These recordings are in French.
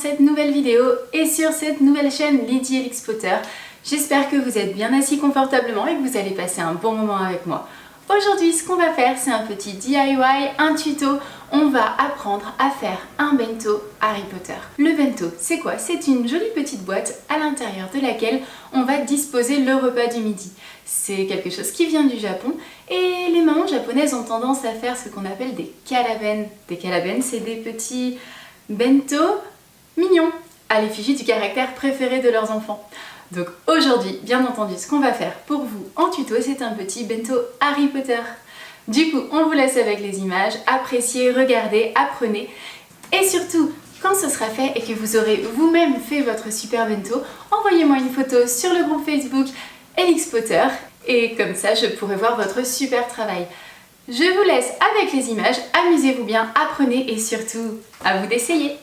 cette nouvelle vidéo et sur cette nouvelle chaîne Lydie LX Potter. J'espère que vous êtes bien assis confortablement et que vous allez passer un bon moment avec moi. Aujourd'hui, ce qu'on va faire, c'est un petit DIY, un tuto. On va apprendre à faire un bento Harry Potter. Le bento, c'est quoi? C'est une jolie petite boîte à l'intérieur de laquelle on va disposer le repas du midi. C'est quelque chose qui vient du Japon et les mamans japonaises ont tendance à faire ce qu'on appelle des karaben. Des karaben, c'est des petits bento mignons à l'effigie du caractère préféré de leurs enfants. Donc aujourd'hui, bien entendu, ce qu'on va faire pour vous en tuto, c'est un petit bento Harry Potter. Du coup, on vous laisse avec les images, appréciez, regardez, apprenez. Et surtout, quand ce sera fait et que vous aurez vous-même fait votre super bento, envoyez-moi une photo sur le groupe Facebook LX Potter et comme ça, je pourrai voir votre super travail. Je vous laisse avec les images, amusez-vous bien, apprenez et surtout, à vous d'essayer.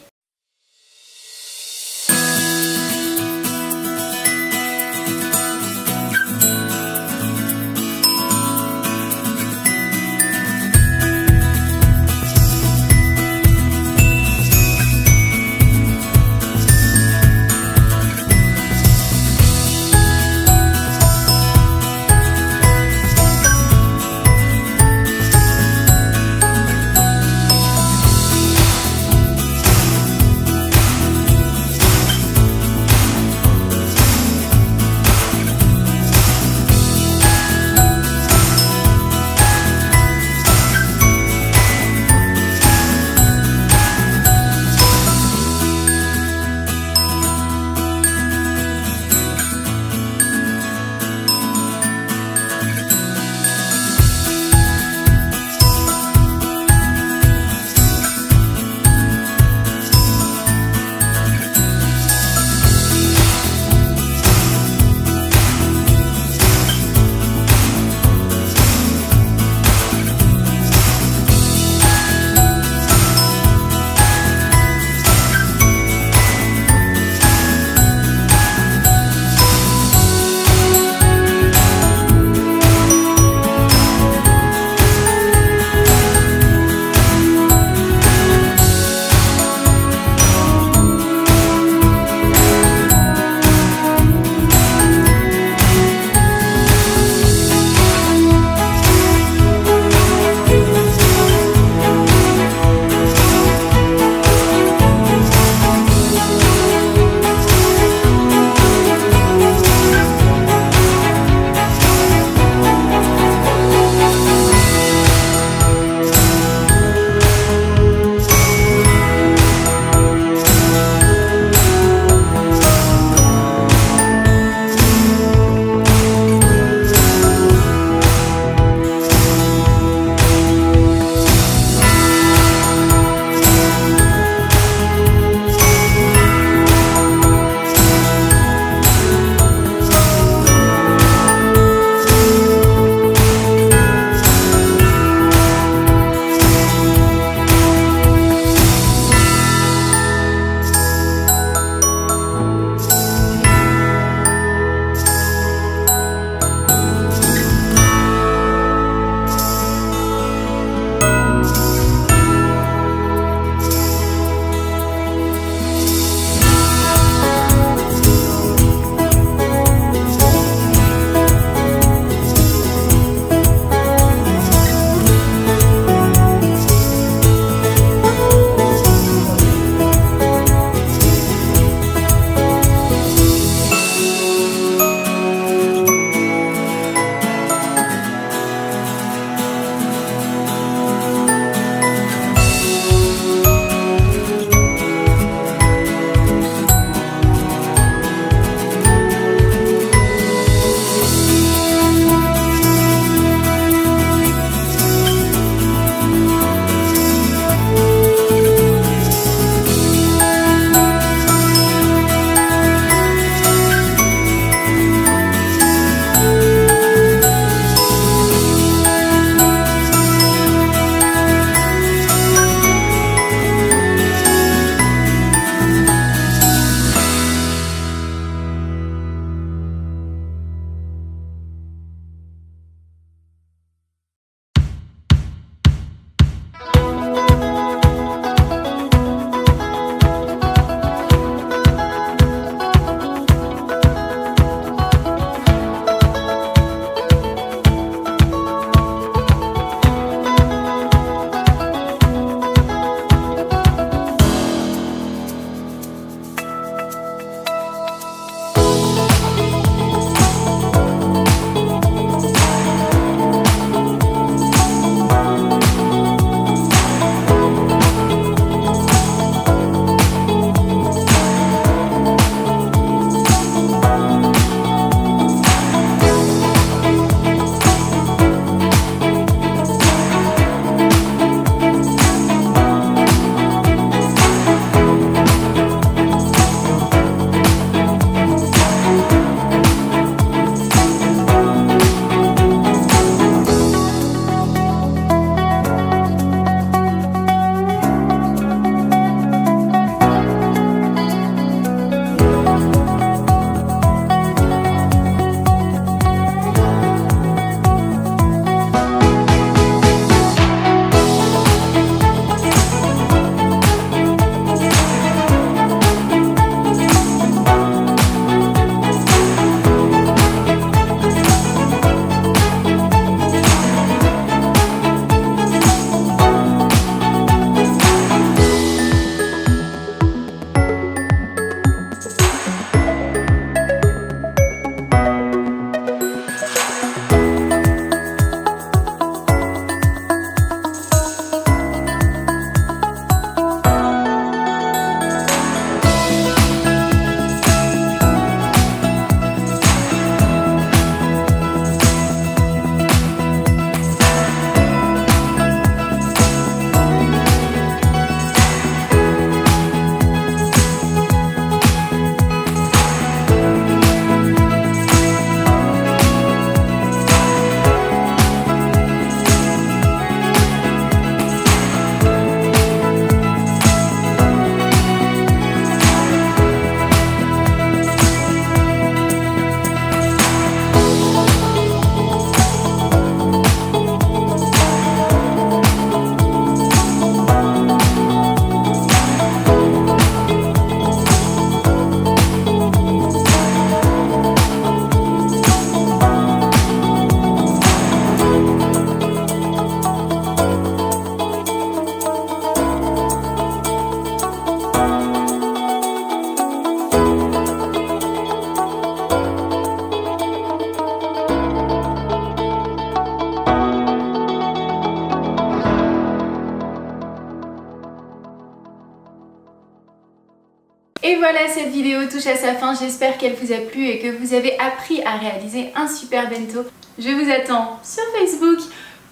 Et voilà, cette vidéo touche à sa fin, j'espère qu'elle vous a plu et que vous avez appris à réaliser un super bento. Je vous attends sur Facebook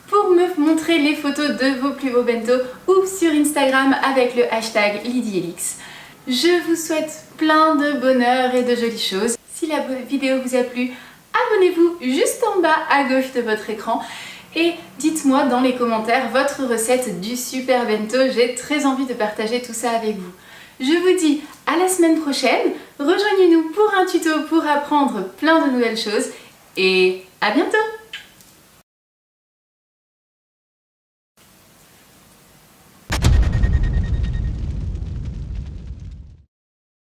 pour me montrer les photos de vos plus beaux bento ou sur Instagram avec le hashtag LydieLX. Je vous souhaite plein de bonheur et de jolies choses. Si la vidéo vous a plu, abonnez-vous juste en bas à gauche de votre écran et dites-moi dans les commentaires votre recette du super bento. J'ai très envie de partager tout ça avec vous. Je vous dis à la semaine prochaine, rejoignez-nous pour un tuto pour apprendre plein de nouvelles choses et à bientôt!